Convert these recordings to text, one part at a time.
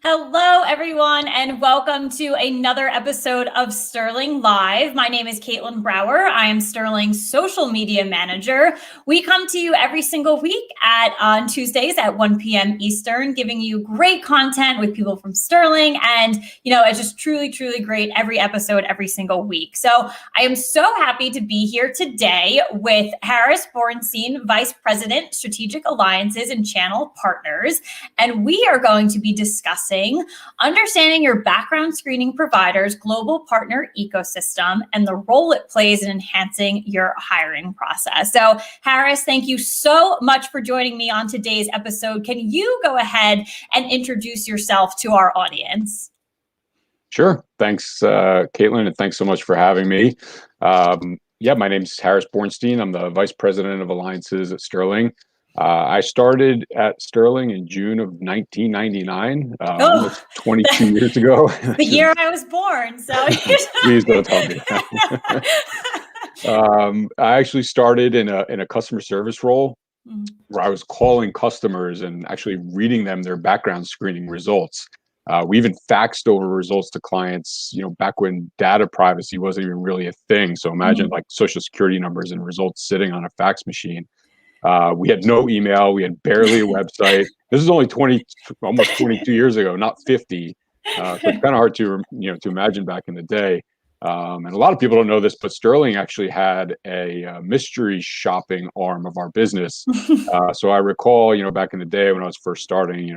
Hello, everyone, and welcome to another episode of Sterling Live. My name is Caitlin Brower. I am Sterling's social media manager. We come to you every single week on Tuesdays at 1 p.m. Eastern, giving you great content with people from Sterling. And, it's just truly, truly great every episode, every single week. So I am so happy to be here today with Harris Bornstein, Vice President, Strategic Alliances and Channel Partners. And we are going to be discussing understanding your background screening provider's global partner ecosystem and the role it plays in enhancing your hiring process. So, Harris, thank you so much for joining me on today's episode. Can you go ahead and introduce yourself to our audience? Sure. Thanks, Caitlin, and thanks so much for having me. My name's Harris Bornstein. I'm the Vice President of Alliances at Sterling. I started at Sterling in June of 1999, almost 22 years ago. The year I was born, so please don't tell me. I actually started in a customer service role where I was calling customers and actually reading them their background screening results. We even faxed over results to clients, back when data privacy wasn't even really a thing. So imagine like social security numbers and results sitting on a fax machine. We had no email. We had barely a website. This is only almost 22 years ago, not 50. So it's kind of hard to imagine back in the day. And a lot of people don't know this, but Sterling actually had a mystery shopping arm of our business. So I recall, back in the day when I was first starting,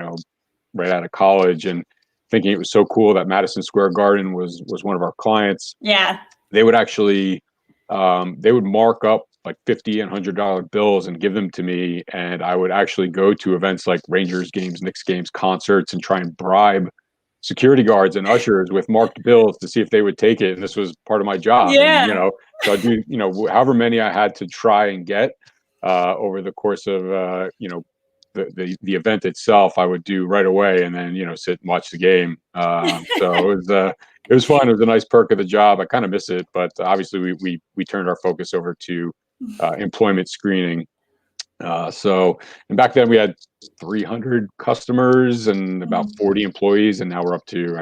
right out of college, and thinking it was so cool that Madison Square Garden was one of our clients. Yeah. They would actually, they would mark up like $50 and $100 bills and give them to me. And I would actually go to events like Rangers games, Knicks games, concerts, and try and bribe security guards and ushers with marked bills to see if they would take it. And this was part of my job. Yeah. And, so I do, however many I had to try and get over the course of, the event itself, I would do right away, and then sit and watch the game. So it was fun. It was a nice perk of the job. I kind of miss it, but obviously we turned our focus over to employment screening. And back then we had 300 customers and about 40 employees, and now we're up to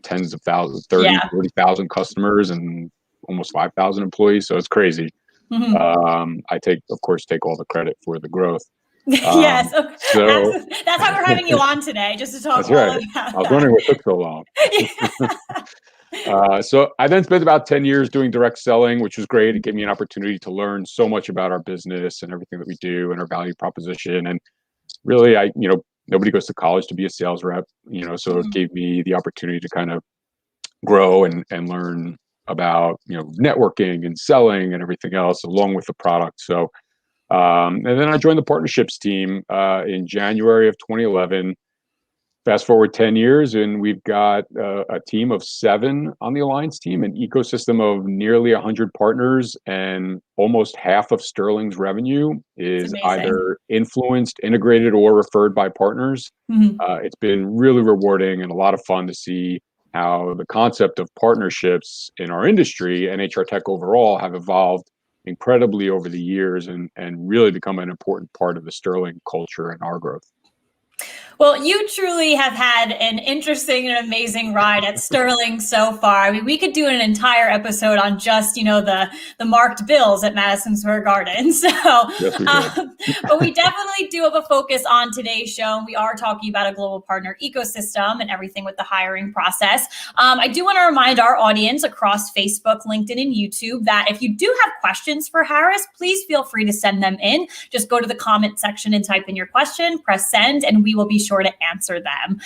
tens of thousands, 40,000 customers and almost 5,000 employees. So it's crazy. I take all the credit for the growth. Yes, so that's why we're having you on today, just to talk about that. I was wondering what took so long. So I then spent about 10 years doing direct selling, which was great. It gave me an opportunity to learn so much about our business and everything that we do and our value proposition. And really, nobody goes to college to be a sales rep, so it gave me the opportunity to kind of grow and learn about, networking and selling and everything else along with the product. So and then I joined the partnerships team in January of 2011. Fast forward 10 years, and we've got a team of 7 on the Alliance team, an ecosystem of nearly 100 partners, and almost half of Sterling's revenue is either influenced, integrated, or referred by partners. It's been really rewarding and a lot of fun to see how the concept of partnerships in our industry and HR tech overall have evolved incredibly over the years and really become an important part of the Sterling culture and our growth. Well, you truly have had an interesting and amazing ride at Sterling so far. I mean, we could do an entire episode on just, the marked bills at Madison Square Garden. So, yes, but we definitely do have a focus on today's show. And we are talking about a global partner ecosystem and everything with the hiring process. I do want to remind our audience across Facebook, LinkedIn, and YouTube that if you do have questions for Harris, please feel free to send them in. Just go to the comment section and type in your question, press send, and we will be sure to answer them.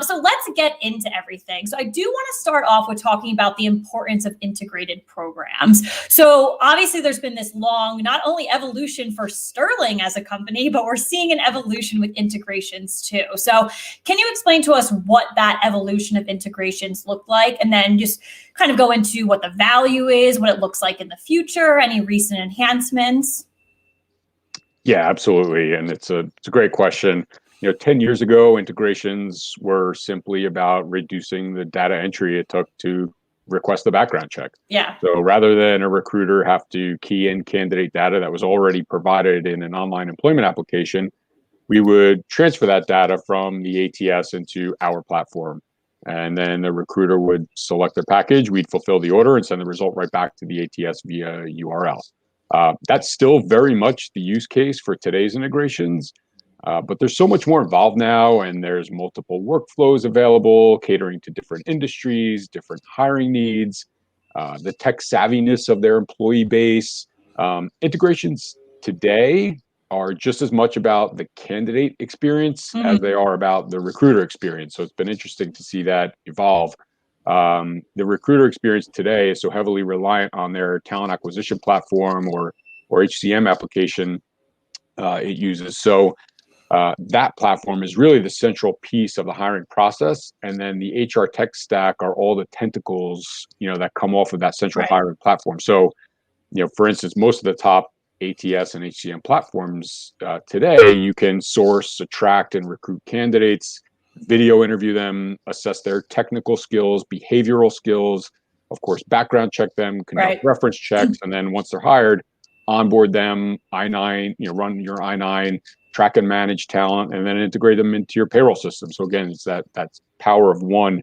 So let's get into everything. So I do want to start off with talking about the importance of integrated programs. So obviously there's been this long, not only evolution for Sterling as a company, but we're seeing an evolution with integrations too. So can you explain to us what that evolution of integrations look like? And then just kind of go into what the value is, what it looks like in the future, any recent enhancements? Yeah, absolutely. And it's a great question. 10 years ago, integrations were simply about reducing the data entry it took to request the background check. Yeah. So rather than a recruiter have to key in candidate data that was already provided in an online employment application, we would transfer that data from the ATS into our platform. And then the recruiter would select their package, we'd fulfill the order and send the result right back to the ATS via URL. That's still very much the use case for today's integrations. But there's so much more involved now, and there's multiple workflows available, catering to different industries, different hiring needs, the tech savviness of their employee base. Integrations today are just as much about the candidate experience as they are about the recruiter experience. So it's been interesting to see that evolve. The recruiter experience today is so heavily reliant on their talent acquisition platform or HCM application it uses. So that platform is really the central piece of the hiring process, and then the HR tech stack are all the tentacles, that come off of that central hiring platform. So, for instance, most of the top ATS and HCM platforms today, you can source, attract, and recruit candidates, video interview them, assess their technical skills, behavioral skills, of course, background check them, conduct reference checks, and then once they're hired, onboard them, I-9, run your I-9, track and manage talent, and then integrate them into your payroll system. So again, it's that power of one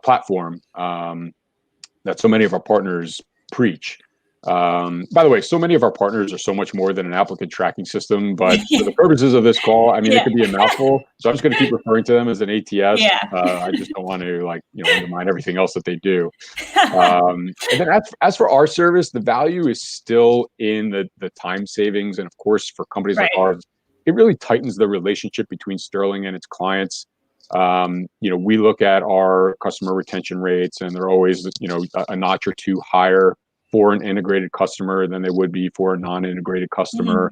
platform that so many of our partners preach. By the way, so many of our partners are so much more than an applicant tracking system, but for the purposes of this call, I mean, it could be a mouthful. So I'm just going to keep referring to them as an ATS. I just don't want to undermine everything else that they do. And then as for our service, the value is still in the time savings. And of course, for companies like ours, it really tightens the relationship between Sterling and its clients. We look at our customer retention rates, and they're always, a notch or two higher for an integrated customer than they would be for a non-integrated customer.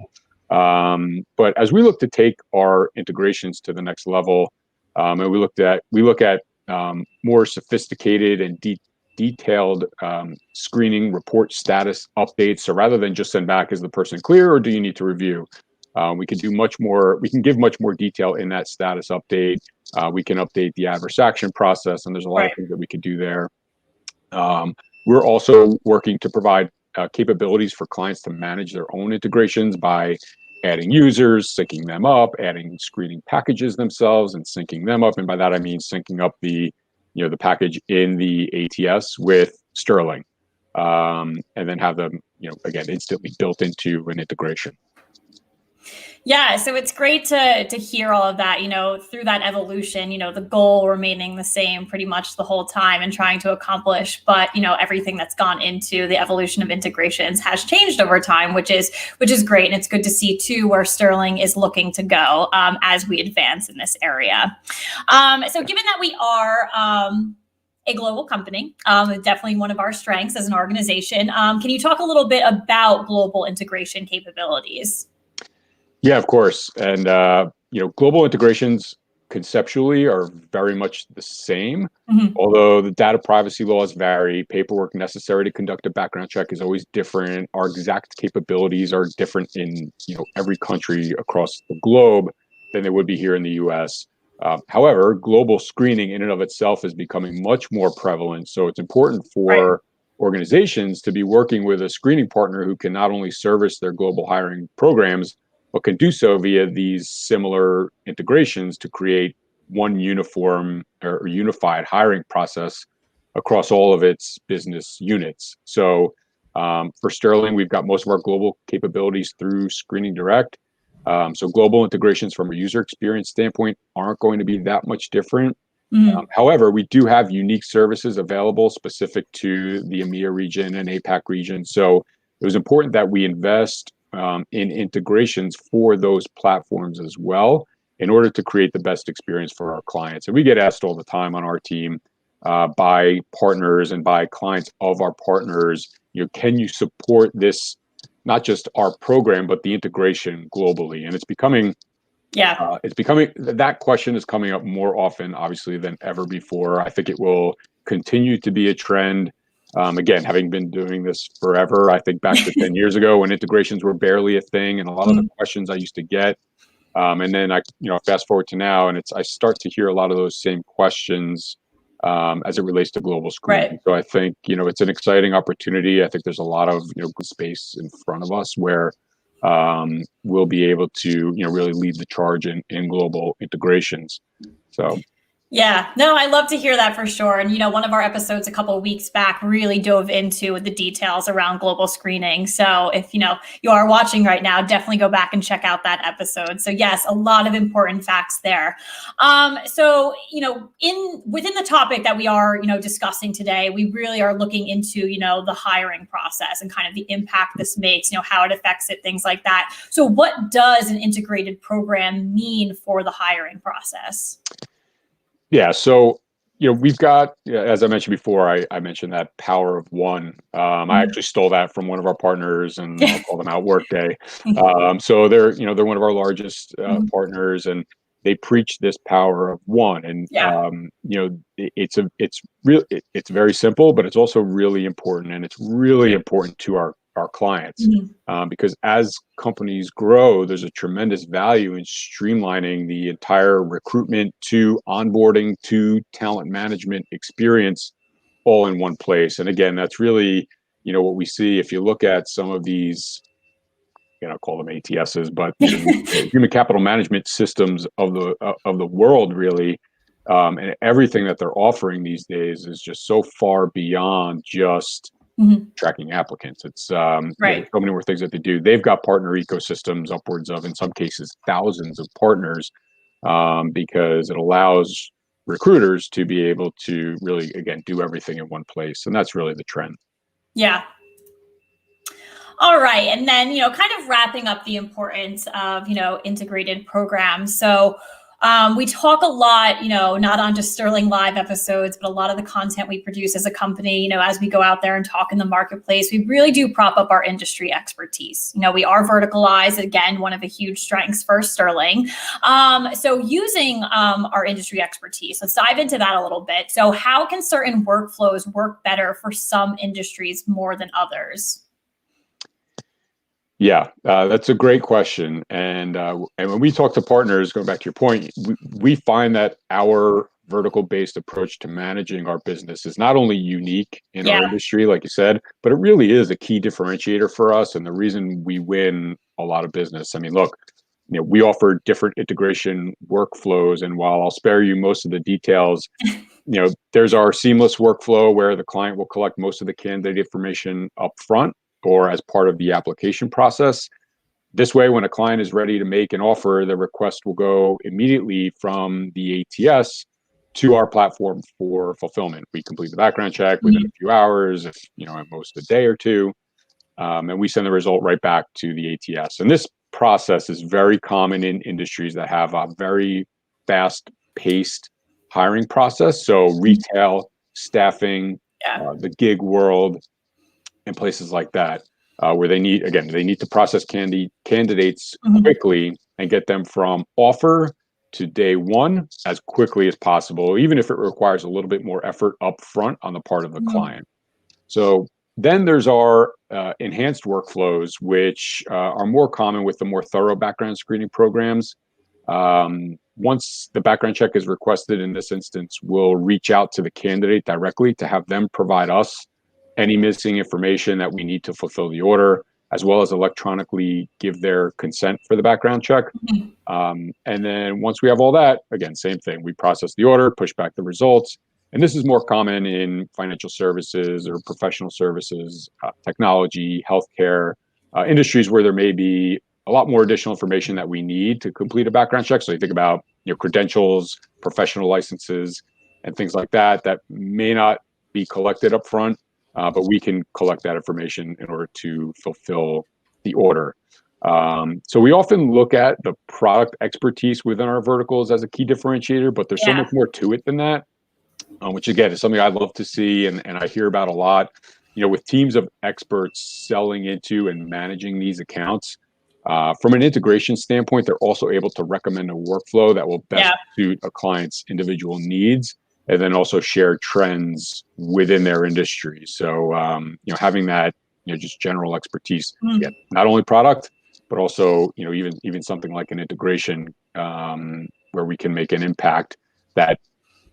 But as we look to take our integrations to the next level, and we look at more sophisticated and detailed screening report status updates. So rather than just send back, is the person clear or do you need to review? We can do much more. We can give much more detail in that status update. We can update the adverse action process, and there's a lot of things that we could do there. We're also working to provide capabilities for clients to manage their own integrations by adding users, syncing them up, adding screening packages themselves, and syncing them up. And by that I mean syncing up the package in the ATS with Sterling, and then have them again instantly built into an integration. Yeah, so it's great to hear all of that, through that evolution, the goal remaining the same pretty much the whole time and trying to accomplish, but everything that's gone into the evolution of integrations has changed over time, which is great. And it's good to see too where Sterling is looking to go as we advance in this area. So given that we are a global company, definitely one of our strengths as an organization, can you talk a little bit about global integration capabilities? Yeah, of course. And, global integrations conceptually are very much the same, although the data privacy laws vary. Paperwork necessary to conduct a background check is always different. Our exact capabilities are different in, every country across the globe than they would be here in the US. However, global screening in and of itself is becoming much more prevalent. So it's important for organizations to be working with a screening partner who can not only service their global hiring programs, but can do so via these similar integrations to create one uniform or unified hiring process across all of its business units. So for Sterling, we've got most of our global capabilities through Screening Direct. So global integrations from a user experience standpoint aren't going to be that much different. However, we do have unique services available specific to the EMEA region and APAC region. So it was important that we invest in integrations for those platforms as well in order to create the best experience for our clients. And we get asked all the time on our team by partners and by clients of our partners, can you support this, not just our program, but the integration globally? And it's becoming, that question is coming up more often, obviously, than ever before. I think it will continue to be a trend. Again, having been doing this forever, I think back to 10 years ago when integrations were barely a thing, and a lot of the questions I used to get, and then I fast forward to now, and I start to hear a lot of those same questions as it relates to global screening. So I think it's an exciting opportunity. I think there's a lot of space in front of us where will be able to, really lead the charge in global integrations. So. Yeah, no, I love to hear that for sure. And, one of our episodes a couple of weeks back really dove into the details around global screening. So if, you are watching right now, definitely go back and check out that episode. So yes, a lot of important facts there. So, within the topic that we are, discussing today, we really are looking into, the hiring process and kind of the impact this makes, how it affects it, things like that. So what does an integrated program mean for the hiring process? Yeah. So, we've got, as I mentioned before, I mentioned that power of one. I actually stole that from one of our partners, and I'll call them out Workday. So they're one of our largest partners, and they preach this power of one. And, Yeah. it's very simple, but it's also really important. And it's really important to our clients. Because as companies grow, there's a tremendous value in streamlining the entire recruitment to onboarding to talent management experience all in one place. And again, that's really, what we see if you look at some of these, call them ATSs, but human capital management systems of the world, really. And everything that they're offering these days is just so far beyond just tracking applicants. It's Right. there's so many more things that they do. They've got partner ecosystems, upwards of, in some cases, thousands of partners, because it allows recruiters to be able to really, again, do everything in one place. And that's really the trend. Yeah. All right. And then, kind of wrapping up the importance of, integrated programs. So we talk a lot, not on just Sterling Live episodes, but a lot of the content we produce as a company, as we go out there and talk in the marketplace, we really do prop up our industry expertise. We are verticalized, again, one of the huge strengths for Sterling. So using our industry expertise, let's dive into that a little bit. So how can certain workflows work better for some industries more than others? Yeah, that's a great question. And when we talk to partners, going back to your point, we find that our vertical-based approach to managing our business is not only unique in our industry, like you said, but it really is a key differentiator for us and the reason we win a lot of business. I mean, look, we offer different integration workflows, and while I'll spare you most of the details, there's our seamless workflow where the client will collect most of the candidate information up front or as part of the application process. This way, when a client is ready to make an offer, the request will go immediately from the ATS to our platform for fulfillment. We complete the background check within a few hours, if at most a day or two, and we send the result right back to the ATS. And this process is very common in industries that have a very fast-paced hiring process. So retail, staffing, the gig world, and places like that, where they need to process candidates quickly and get them from offer to day one as quickly as possible, even if it requires a little bit more effort up front on the part of the client. So then there's our enhanced workflows, which are more common with the more thorough background screening programs. Once the background check is requested, in this instance, we'll reach out to the candidate directly to have them provide us any missing information that we need to fulfill the order, as well as electronically give their consent for the background check. And then once we have all that, again, same thing. We process the order, push back the results. And this is more common in financial services or professional services, technology, healthcare, industries where there may be a lot more additional information that we need to complete a background check. So you think about credentials, professional licenses, and things like that may not be collected up front. But we can collect that information in order to fulfill the order. So we often look at the product expertise within our verticals as a key differentiator, but there's so much more to it than that, which again is something I'd love to see and I hear about a lot. With teams of experts selling into and managing these accounts, from an integration standpoint, they're also able to recommend a workflow that will best suit a client's individual needs, and then also share trends within their industry. So, having that, just general expertise, not only product, but also, even something like an integration, where we can make an impact that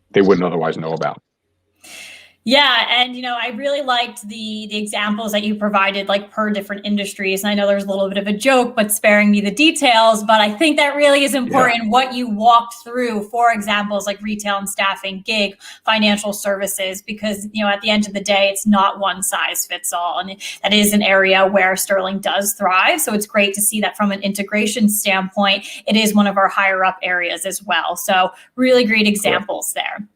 they wouldn't otherwise know about. Yeah, and I really liked the examples that you provided, like per different industries. And I know there's a little bit of a joke, but sparing me the details. But I think that really is Yeah. important what you walked through for examples like retail and staffing, gig, financial services, because at the end of the day, it's not one size fits all, and that is an area where Sterling does thrive. So it's great to see that from an integration standpoint, it is one of our higher up areas as well. So really great examples there.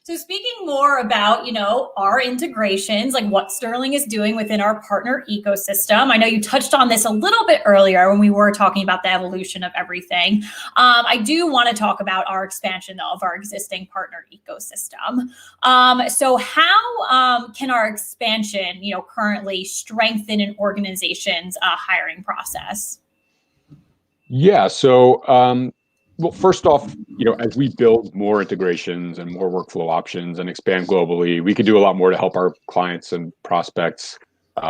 So speaking more about, our integrations, like what Sterling is doing within our partner ecosystem. I know you touched on this a little bit earlier when we were talking about the evolution of everything. I do want to talk about our expansion of our existing partner ecosystem. So how can our expansion, currently strengthen an organization's hiring process? Yeah. So, well, first off, as we build more integrations and more workflow options and expand globally, we can do a lot more to help our clients and prospects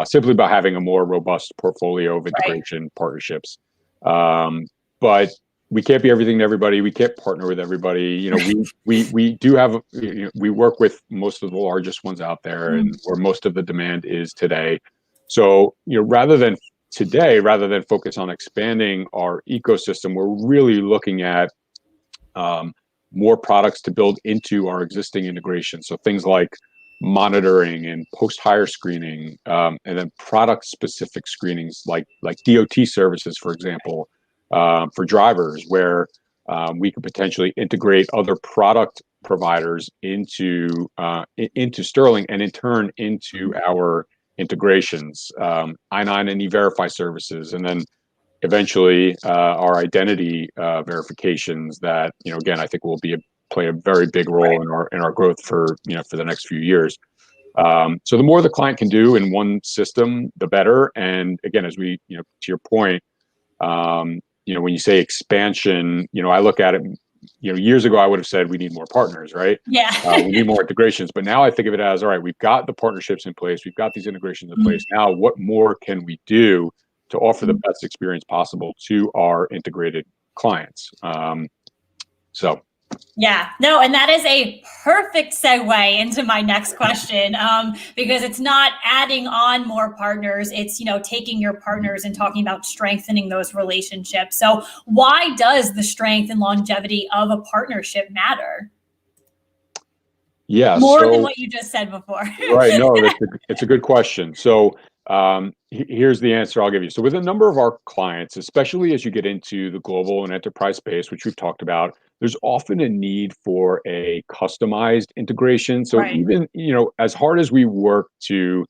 simply by having a more robust portfolio of Right. integration partnerships. But we can't be everything to everybody. We can't partner with everybody. We do have we work with most of the largest ones out there, and where most of the demand is today. So, rather than focus on expanding our ecosystem, we're really looking at more products to build into our existing integration. So things like monitoring and post-hire screening, and then product-specific screenings like DOT services, for example, for drivers, where we could potentially integrate other product providers into Sterling, and in turn into our integrations, I-9 and E-Verify services, and then eventually our identity verifications that, again, I think will play a very big role in our growth for the next few years. So the more the client can do in one system, the better. And again, as we, to your point, when you say expansion, I look at it, years ago, I would have said we need more partners, right? Yeah. We need more integrations. But now I think of it as, all right, we've got the partnerships in place. We've got these integrations in place. Now, what more can we do to offer the best experience possible to our integrated clients? So. Yeah, no, and that is a perfect segue into my next question, because it's not adding on more partners, it's, taking your partners and talking about strengthening those relationships. So why does the strength and longevity of a partnership matter? Yeah, More than what you just said before. Right. No, it's a good question. So here's the answer I'll give you. So with a number of our clients, especially as you get into the global and enterprise space, which we've talked about, there's often a need for a customized integration. So Right. even, as hard as we work to,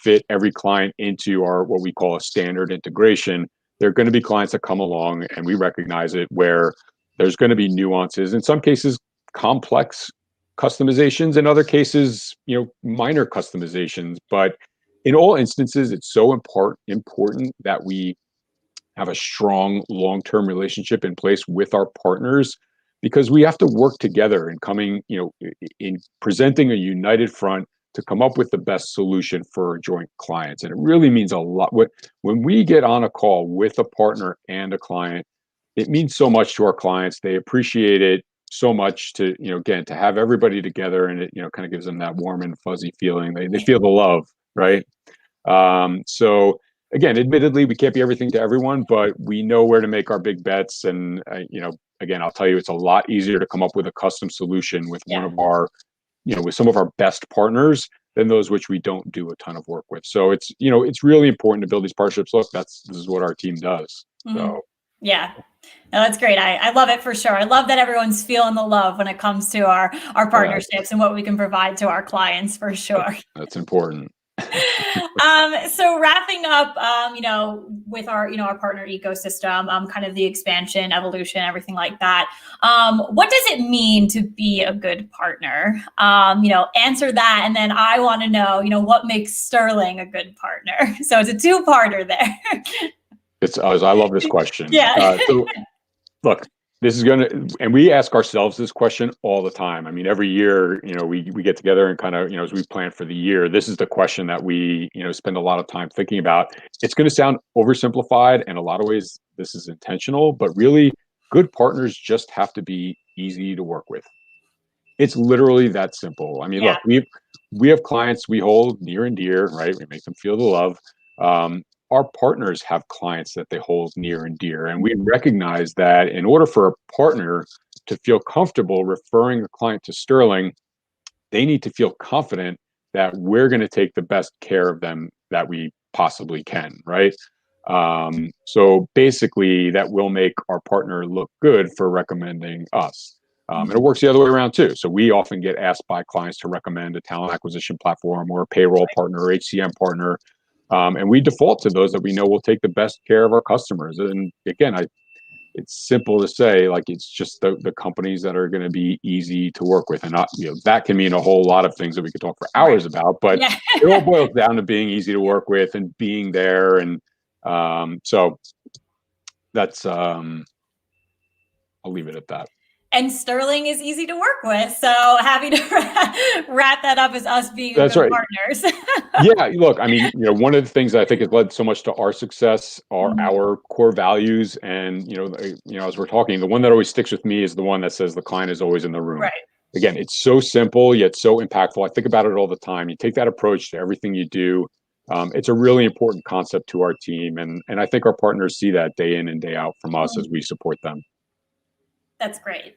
fit every client into our what we call a standard integration, there are going to be clients that come along, and we recognize it, where there's going to be nuances, in some cases complex customizations, in other cases, minor customizations. But in all instances, it's so important that we have a strong long-term relationship in place with our partners, because we have to work together in in presenting a united front to come up with the best solution for joint clients. And it really means a lot. When we get on a call with a partner and a client, it means so much to our clients. They appreciate it so much to, again, to have everybody together, and it, kind of gives them that warm and fuzzy feeling. They feel the love, right? So again, admittedly, we can't be everything to everyone, but we know where to make our big bets. And, again, I'll tell you, it's a lot easier to come up with a custom solution with one of our, with some of our best partners than those which we don't do a ton of work with. So it's really important to build these partnerships. Look, this is what our team does. So. Yeah. No, that's great. I love it for sure. I love that everyone's feeling the love when it comes to our partnerships and what we can provide to our clients, for sure. That's important. So wrapping up, with our, our partner ecosystem, kind of the expansion, evolution, everything like that. What does it mean to be a good partner? Answer that. And then I want to know, what makes Sterling a good partner? So it's a two-parter there. I love this question. Yeah. So look, and we ask ourselves this question all the time. I mean, every year, we get together and kind of, as we plan for the year, this is the question that we, spend a lot of time thinking about. It's going to sound oversimplified, and in a lot of ways, this is intentional, but really good partners just have to be easy to work with. It's literally that simple. I mean, Yeah. look, we have clients we hold near and dear, right? We make them feel the love. Our partners have clients that they hold near and dear, and we recognize that in order for a partner to feel comfortable referring a client to Sterling, they need to feel confident that we're going to take the best care of them that we possibly can, right? So basically, that will make our partner look good for recommending us. And it works the other way around too. So we often get asked by clients to recommend a talent acquisition platform or a payroll partner or HCM partner. And we default to those that we know will take the best care of our customers. And again, it's simple to say, like, it's just the companies that are going to be easy to work with. And not, that can mean a whole lot of things that we could talk for hours about, but Yeah. it all boils down to being easy to work with and being there. And so that's, I'll leave it at that. And Sterling is easy to work with. So happy to wrap that up as us being That's good right. partners. Yeah, look, I mean, one of the things that I think has led so much to our success are our core values. And, as we're talking, the one that always sticks with me is the one that says the client is always in the room. Right. Again, it's so simple, yet so impactful. I think about it all the time. You take that approach to everything you do. It's a really important concept to our team. And I think our partners see that day in and day out from us as we support them. That's great.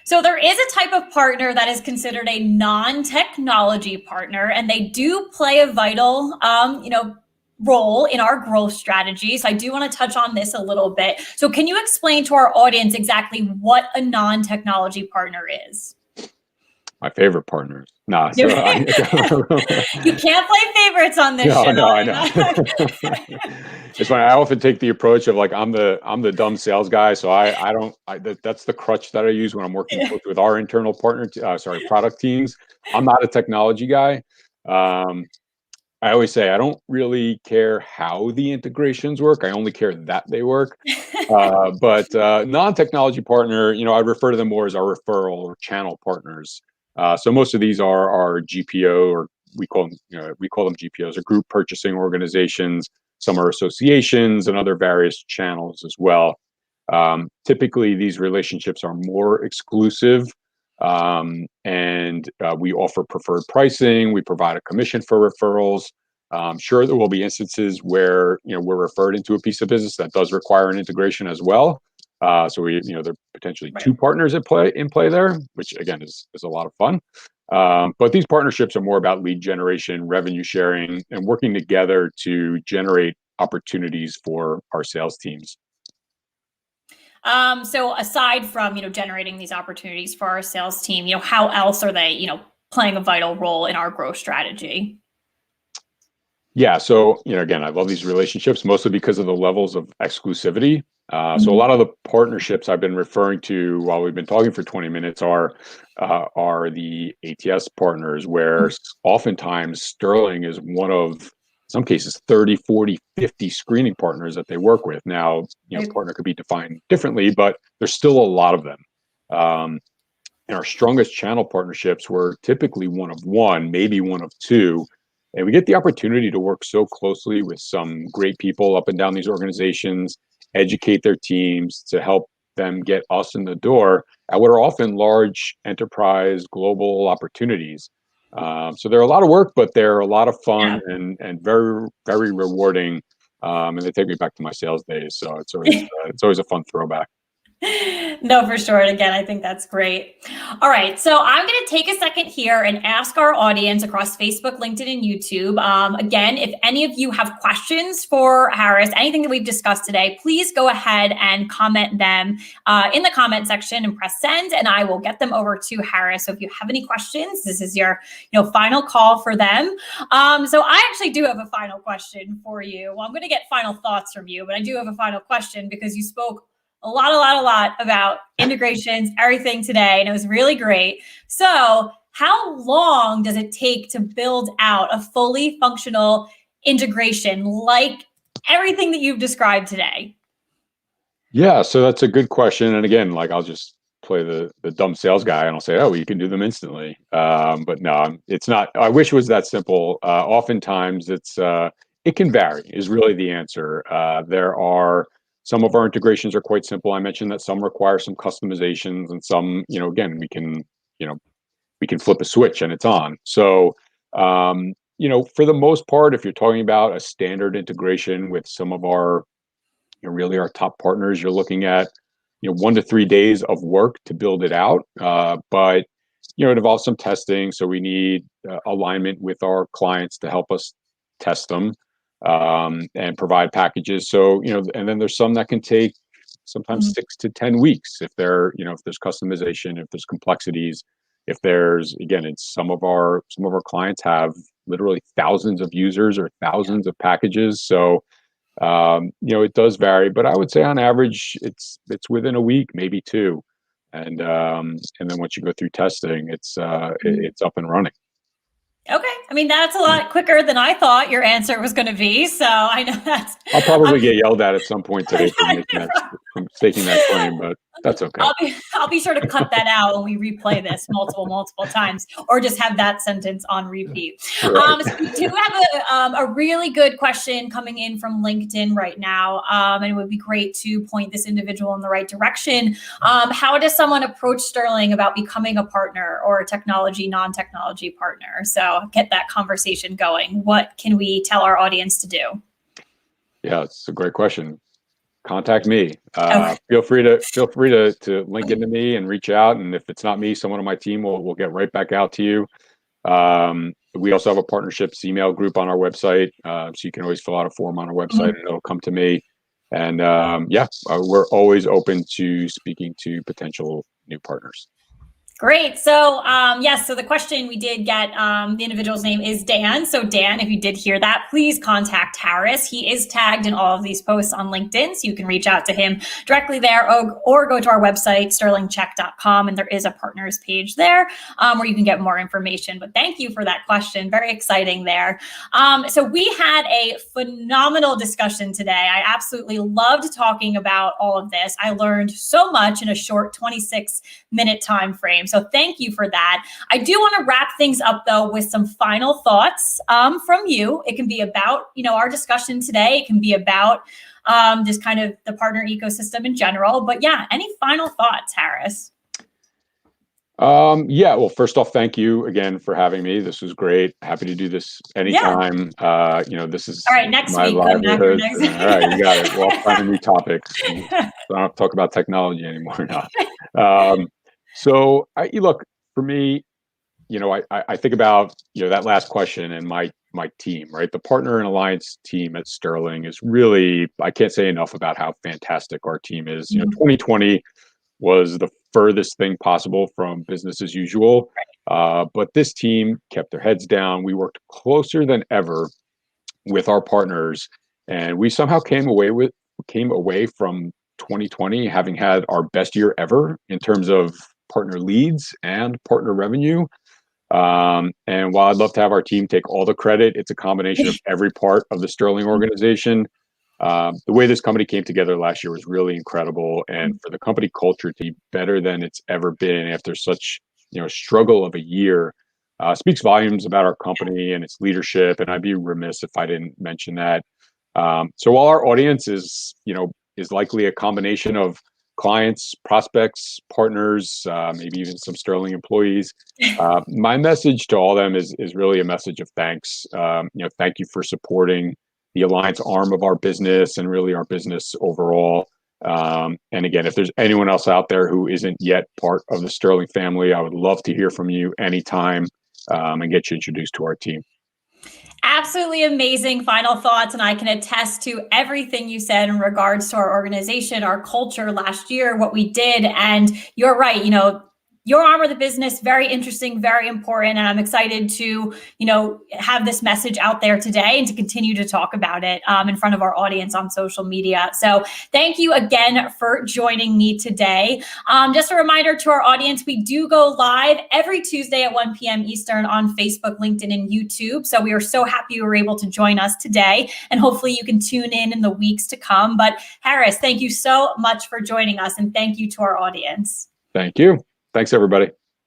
So there is a type of partner that is considered a non-technology partner, and they do play a vital, role in our growth strategy. So I do want to touch on this a little bit. So can you explain to our audience exactly what a non-technology partner is? My favorite partners. Nah, so You can't play favorites on this show. No, I know. It's funny. I often take the approach of, like, I'm the dumb sales guy, so that's the crutch that I use when I'm working with our internal product teams. I'm not a technology guy. I always say I don't really care how the integrations work. I only care that they work. But non-technology partner, I refer to them more as our referral or channel partners. So most of these are our GPO, or we call them GPOs, or group purchasing organizations. Some are associations and other various channels as well. Typically, these relationships are more exclusive, and we offer preferred pricing. We provide a commission for referrals. Sure, there will be instances where we're referred into a piece of business that does require an integration as well. So there are potentially two partners in play there, which again is a lot of fun. But these partnerships are more about lead generation, revenue sharing, and working together to generate opportunities for our sales teams. So aside from, generating these opportunities for our sales team, how else are they, playing a vital role in our growth strategy? Yeah. So, again, I love these relationships mostly because of the levels of exclusivity. So a lot of the partnerships I've been referring to while we've been talking for 20 minutes are the ATS partners, where oftentimes Sterling is one of, in some cases, 30, 40, 50 screening partners that they work with. Now, partner could be defined differently, but there's still a lot of them. And our strongest channel partnerships were typically one of one, maybe one of two. And we get the opportunity to work so closely with some great people up and down these organizations, educate their teams to help them get us in the door at what are often large enterprise global opportunities. So they're a lot of work, but they're a lot of fun and very, very rewarding. And they take me back to my sales days. So it's always a fun throwback. No, for sure. And again, I think that's great. All right. So I'm going to take a second here and ask our audience across Facebook, LinkedIn, and YouTube. Again, if any of you have questions for Harris, anything that we've discussed today, please go ahead and comment them in the comment section and press send, and I will get them over to Harris. So if you have any questions, this is your final call for them. So I actually do have a final question for you. Well, I'm going to get final thoughts from you, but I do have a final question because you spoke a lot about integrations, everything today, and it was really great. So how long does it take to build out a fully functional integration like everything that you've described today? Yeah, so that's a good question. And again, like, I'll just play the dumb sales guy and I'll say, oh, you can do them instantly. But no, it's not. I wish it was that simple. Oftentimes it can vary is really the answer. Some of our integrations are quite simple. I mentioned that some require some customizations, and some, again, we can we can flip a switch and it's on. So, for the most part, if you're talking about a standard integration with some of our, really our top partners, you're looking at, 1 to 3 days of work to build it out. But it involves some testing. So we need alignment with our clients to help us test them and provide packages. So, and then there's some that can take sometimes 6 to 10 weeks if if there's customization, if there's complexities, if there's, again, it's some of our clients have literally thousands of users or thousands of packages. So, it does vary, but I would say on average, it's within a week, maybe two. And then once you go through testing, it's up and running. Okay. I mean, that's a lot quicker than I thought your answer was going to be. So I know that's. I'll probably get yelled at some point today for staking that claim, but that's okay. I'll be sure to cut that out when we replay this multiple times, or just have that sentence on repeat. Right. So we do have a really good question coming in from LinkedIn right now, and it would be great to point this individual in the right direction. How does someone approach Sterling about becoming a partner or a non-technology partner? So get that conversation going. What can we tell our audience to do? Yeah, it's a great question. Contact me. Okay. Feel free to link into me and reach out. And if it's not me, someone on my team will get right back out to you. We also have a partnerships email group on our website, so you can always fill out a form on our website and it'll come to me. And we're always open to speaking to potential new partners. Great. So yes, so the question we did get, the individual's name is Dan. So Dan, if you did hear that, please contact Harris. He is tagged in all of these posts on LinkedIn, so you can reach out to him directly there, or go to our website, sterlingcheck.com, and there is a partners page there where you can get more information. But thank you for that question. Very exciting there. So we had a phenomenal discussion today. I absolutely loved talking about all of this. I learned so much in a short 26-minute time frame. So thank you for that. I do want to wrap things up, though, with some final thoughts from you. It can be about, our discussion today. It can be about just kind of the partner ecosystem in general. But yeah, any final thoughts, Harris? Well, first off, thank you again for having me. This was great. Happy to do this anytime. This is all right. Next my week, livelihood. Next all right, you got it. We'll find a new topic. So I don't have to talk about technology anymore now. So look, for me, I think about, that last question and my team, right? The partner and alliance team at Sterling is really, I can't say enough about how fantastic our team is. 2020 was the furthest thing possible from business as usual. But this team kept their heads down. We worked closer than ever with our partners, and we somehow came away from 2020 having had our best year ever in terms of partner leads and partner revenue. And while I'd love to have our team take all the credit, it's a combination of every part of the Sterling organization. The way this company came together last year was really incredible, and for the company culture to be better than it's ever been after such struggle of a year speaks volumes about our company and its leadership. And I'd be remiss if I didn't mention that. So while our audience is likely a combination of clients, prospects, partners, maybe even some Sterling employees, my message to all of them is really a message of thanks. Thank you for supporting the alliance arm of our business and really our business overall. And again, if there's anyone else out there who isn't yet part of the Sterling family, I would love to hear from you anytime and get you introduced to our team. Absolutely amazing final thoughts. And I can attest to everything you said in regards to our organization, our culture last year, what we did. And you're right, your arm of the business, very interesting, very important. And I'm excited to, have this message out there today and to continue to talk about it in front of our audience on social media. So thank you again for joining me today. Just a reminder to our audience, we do go live every Tuesday at 1 p.m. Eastern on Facebook, LinkedIn, and YouTube. So we are so happy you were able to join us today. And hopefully you can tune in the weeks to come. But Harris, thank you so much for joining us. And thank you to our audience. Thank you. Thanks, everybody.